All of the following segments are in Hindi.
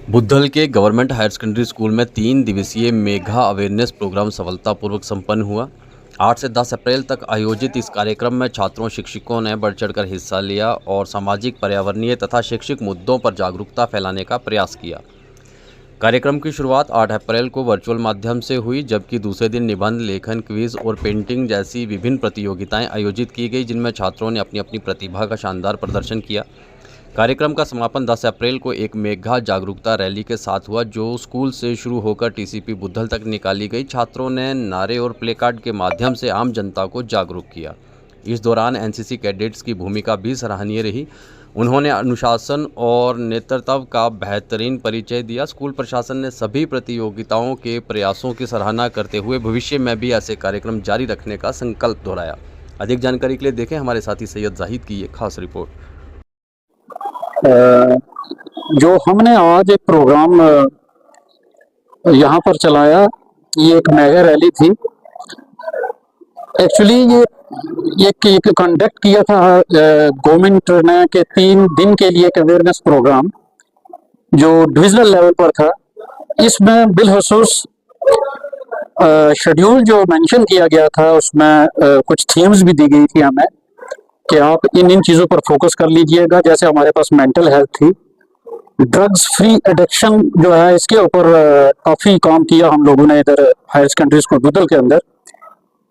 बुद्धल के गवर्नमेंट हायर सेकेंडरी स्कूल में 3 दिवसीय मेगा अवेयरनेस प्रोग्राम सफलतापूर्वक संपन्न हुआ। 8 से 10 अप्रैल तक आयोजित इस कार्यक्रम में छात्रों शिक्षकों ने बढ़ चढ़कर हिस्सा लिया और सामाजिक, पर्यावरणीय तथा शैक्षिक मुद्दों पर जागरूकता फैलाने का प्रयास किया। कार्यक्रम की शुरुआत 8 अप्रैल को वर्चुअल माध्यम से हुई, जबकि दूसरे दिन निबंध, लेखन, क्विज और पेंटिंग जैसी विभिन्न प्रतियोगिताएं आयोजित की गई, जिनमें छात्रों ने अपनी अपनी प्रतिभा का शानदार प्रदर्शन किया। कार्यक्रम का समापन 10 अप्रैल को एक मेगा जागरूकता रैली के साथ हुआ, जो स्कूल से शुरू होकर टीसीपी बुद्धल तक निकाली गई। छात्रों ने नारे और प्लेकार्ड के माध्यम से आम जनता को जागरूक किया। इस दौरान एनसीसी कैडेट्स की भूमिका भी सराहनीय रही। उन्होंने अनुशासन और नेतृत्व का बेहतरीन परिचय दिया। स्कूल प्रशासन ने सभी प्रतियोगिताओं के प्रयासों की सराहना करते हुए भविष्य में भी ऐसे कार्यक्रम जारी रखने का संकल्प दोहराया। अधिक जानकारी के लिए देखें हमारे साथी सैयद जाहिद की ये खास रिपोर्ट। जो हमने आज एक प्रोग्राम यहाँ पर चलाया, ये एक मेगा रैली थी। एक्चुअली ये कंडक्ट किया था गवर्नमेंट ने के 3 दिन के लिए एक अवेयरनेस प्रोग्राम जो डिविजनल लेवल पर था। इसमें बिलखसूस शेड्यूल जो मेंशन किया गया था, उसमें कुछ थीम्स भी दी गई थी हमें कि आप इन चीज़ों पर फोकस कर लीजिएगा। जैसे हमारे पास मेंटल हेल्थ थी, ड्रग्स फ्री एडिक्शन जो है, इसके ऊपर काफ़ी काम किया हम लोगों ने इधर हायर सेकेंडरी स्कूल बुद्धल के अंदर।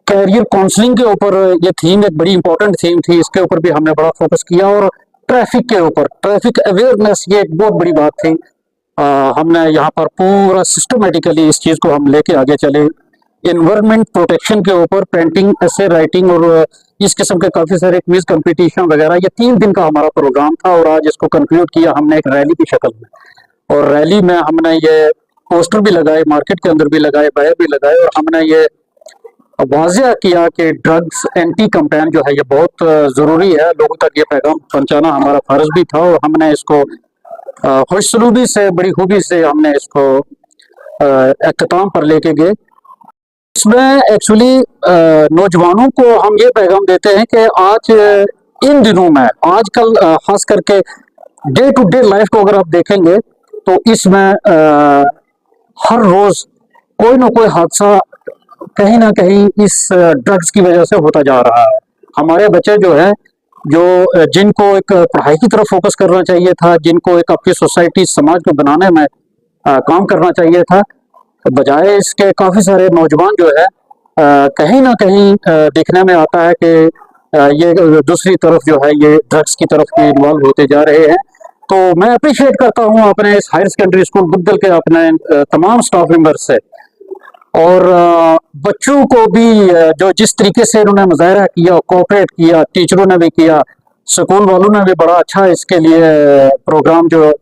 कैरियर काउंसलिंग के ऊपर ये थीम एक बड़ी इंपॉर्टेंट थीम थी, इसके ऊपर भी हमने बड़ा फोकस किया। और ट्रैफिक के ऊपर, ट्रैफिक अवेयरनेस, ये एक बहुत बड़ी बात थी। हमने यहाँ पर पूरा सिस्टमेटिकली इस चीज़ को हम लेके आगे चले। इन्वायरमेंट प्रोटेक्शन के ऊपर पेंटिंग, एसे राइटिंग और इस किस्म के काफ़ी सारे क्विज कंपटीशन वगैरह, ये 3 दिन का हमारा प्रोग्राम था। और आज इसको कंक्लूड किया हमने एक रैली की शक्ल में। और रैली में हमने ये पोस्टर भी लगाए, मार्केट के अंदर भी लगाए, बाहर भी लगाए, और हमने ये वाज़ेह किया कि ड्रग्स एंटी कैंपेन जो है ये बहुत ज़रूरी है। लोगों तक ये पैगाम पहुंचाना हमारा फ़र्ज भी था, और हमने इसको खुशसलूबी से, बड़ी खूबी से हमने इसको अख्ताम पर लेके गए। इसमें एक्चुअली नौजवानों को हम ये पैगाम देते हैं कि आज इन दिनों में, आजकल खास करके डे टू डे लाइफ को अगर आप देखेंगे तो इसमें हर रोज कोई ना कोई हादसा कहीं ना कहीं इस ड्रग्स की वजह से होता जा रहा है। हमारे बच्चे जो है, जो जिनको एक पढ़ाई की तरफ फोकस करना चाहिए था, जिनको एक आपकी सोसाइटी, समाज को बनाने में काम करना चाहिए था, बजाय इसके काफ़ी सारे नौजवान जो है कहीं ना कहीं देखने में आता है कि ये दूसरी तरफ जो है, ये ड्रग्स की तरफ भी इन्वॉल्व होते जा रहे हैं। तो मैं अप्रिशिएट करता हूँ अपने इस हायर सेकेंडरी स्कूल बुद्धल के अपने तमाम स्टाफ मेंबर्स से, और बच्चों को भी जो जिस तरीके से इन्होंने मुजाहरा किया, कोऑपरेट किया, टीचरों ने भी किया, स्कूल वालों ने भी बड़ा अच्छा इसके लिए प्रोग्राम जो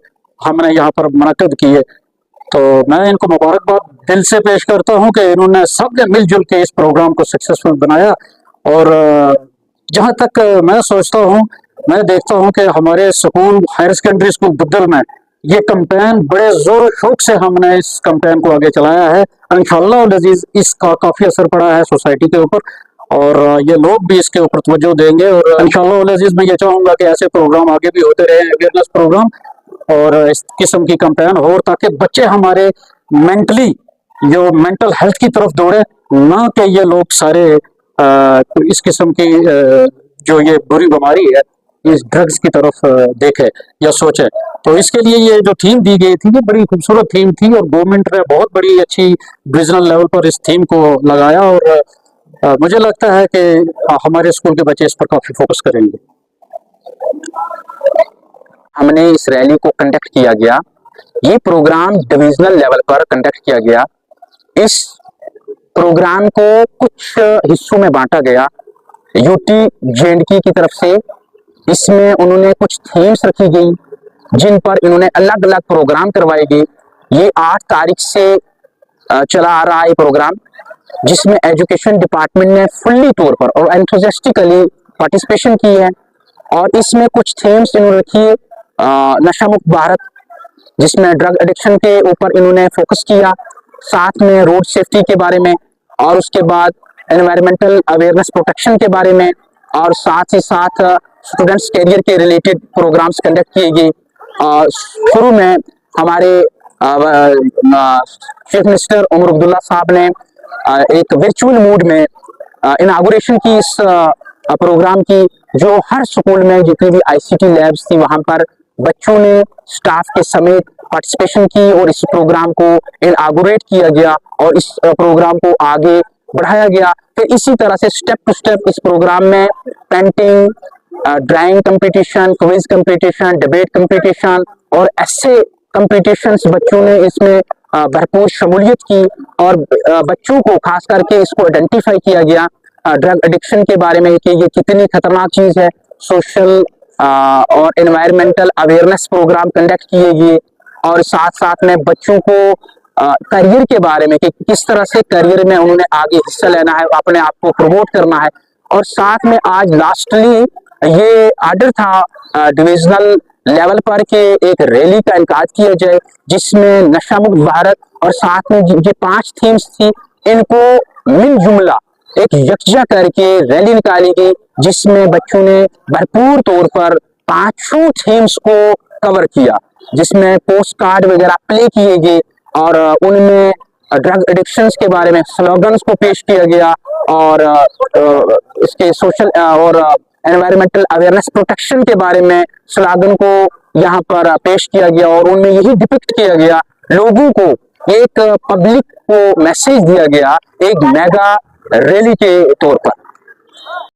हमने यहाँ पर मुनक्कद किए। तो मैं इनको मुबारकबाद दिल से पेश करता हूँ कि इन्होंने सब ने मिलजुल के इस प्रोग्राम को सक्सेसफुल बनाया। और जहाँ तक मैं सोचता हूँ, मैं देखता हूँ कि हमारे school, higher secondary school Buddhal में ये कैंपेन बड़े जोर शौक से हमने इस कैंपेन को आगे चलाया है। इंशाअल्लाह अज़ीज़ इसका काफ़ी असर पड़ा है सोसाइटी के ऊपर, और ये लोग भी इसके ऊपर तवज्जो देंगे। और इंशाअल्लाह अज़ीज़ मैं ये चाहूँगा कि ऐसे प्रोग्राम आगे भी होते रहे, अवेयरनेस प्रोग्राम और इस किस्म की कैंपेन हो, ताकि बच्चे हमारे मेंटली, जो मेंटल हेल्थ की तरफ दौड़े, ना कि ये लोग सारे इस किस्म की जो ये बुरी बीमारी है, इस ड्रग्स की तरफ देखे या सोचे। तो इसके लिए ये जो थीम दी गई थी, ये बड़ी खूबसूरत थीम थी, और गवर्नमेंट ने बहुत बड़ी अच्छी डिविजनल लेवल पर इस थीम को लगाया। और मुझे लगता है कि हमारे स्कूल के बच्चे इस पर काफ़ी फोकस करेंगे। हमने इस रैली को कंडक्ट किया गया, ये प्रोग्राम डिविजनल लेवल पर कंडक्ट किया गया। इस प्रोग्राम को कुछ हिस्सों में बांटा गया यूटी जेएंडके की तरफ से। इसमें उन्होंने कुछ थीम्स रखी गई, जिन पर इन्होंने अलग अलग प्रोग्राम करवाए गए। ये 8 तारीख से चला आ रहा है प्रोग्राम, जिसमें एजुकेशन डिपार्टमेंट ने फुल्ली तौर पर और एंथुसियास्टिकली पार्टिसिपेशन की है। और इसमें कुछ थीम्स इन्होंने रखी है, नशा मुक्त भारत, जिसमें ड्रग एडिक्शन के ऊपर इन्होंने फोकस किया, साथ में रोड सेफ्टी के बारे में, और उसके बाद एनवायरमेंटल अवेयरनेस प्रोटेक्शन के बारे में, और साथ ही साथ स्टूडेंट्स कैरियर के रिलेटेड प्रोग्राम्स कंडक्ट किए गए। शुरू में हमारे चीफ मिनिस्टर उमर अब्दुल्ला साहब ने एक वर्चुअल मूड में इनागुरेशन की इस प्रोग्राम की, जो हर स्कूल में जितनी भी आईसीटी लैब्स थी वहां पर बच्चों ने स्टाफ के समेत पार्टिसिपेशन की और इस प्रोग्राम को इनागुरेट किया गया और इस प्रोग्राम को आगे बढ़ाया गया। फिर इसी तरह से स्टेप टू स्टेप इस प्रोग्राम में painting, drawing competition, quiz competition, debate competition और ऐसे कंपटीशंस बच्चों ने इसमें भरपूर शमूलियत की और बच्चों को खास करके इसको आइडेंटिफाई किया गया ड्रग एडिक्शन के बारे में कि ये कितनी खतरनाक चीज है। सोशल और एनवायरमेंटल अवेयरनेस प्रोग्राम कंडक्ट किए गए और साथ साथ में बच्चों को करियर के बारे में कि किस तरह से करियर में उन्होंने आगे हिस्सा लेना है, अपने आप को प्रमोट करना है। और साथ में आज लास्टली ये आर्डर था डिविजनल लेवल पर के एक रैली का इनकाद किया जाए जिसमें नशा मुक्त भारत और साथ में ये 5 थीम्स थी, इनको मिल जुमला एक यकजा करके रैली निकाली गई जिसमें बच्चों ने भरपूर तौर पर 5 थीम्स को कवर किया, जिसमें पोस्ट कार्ड वगैरह प्ले किए गए और उनमें ड्रग एडिक्शंस के बारे में स्लोगन्स को पेश किया गया और इसके सोशल और एनवायरमेंटल अवेयरनेस प्रोटेक्शन के बारे में स्लोगन को यहाँ पर पेश किया गया और उनमें यही डिपिक्ट किया गया, लोगों को एक पब्लिक को मैसेज दिया गया एक मेगा रैली के तौर पर।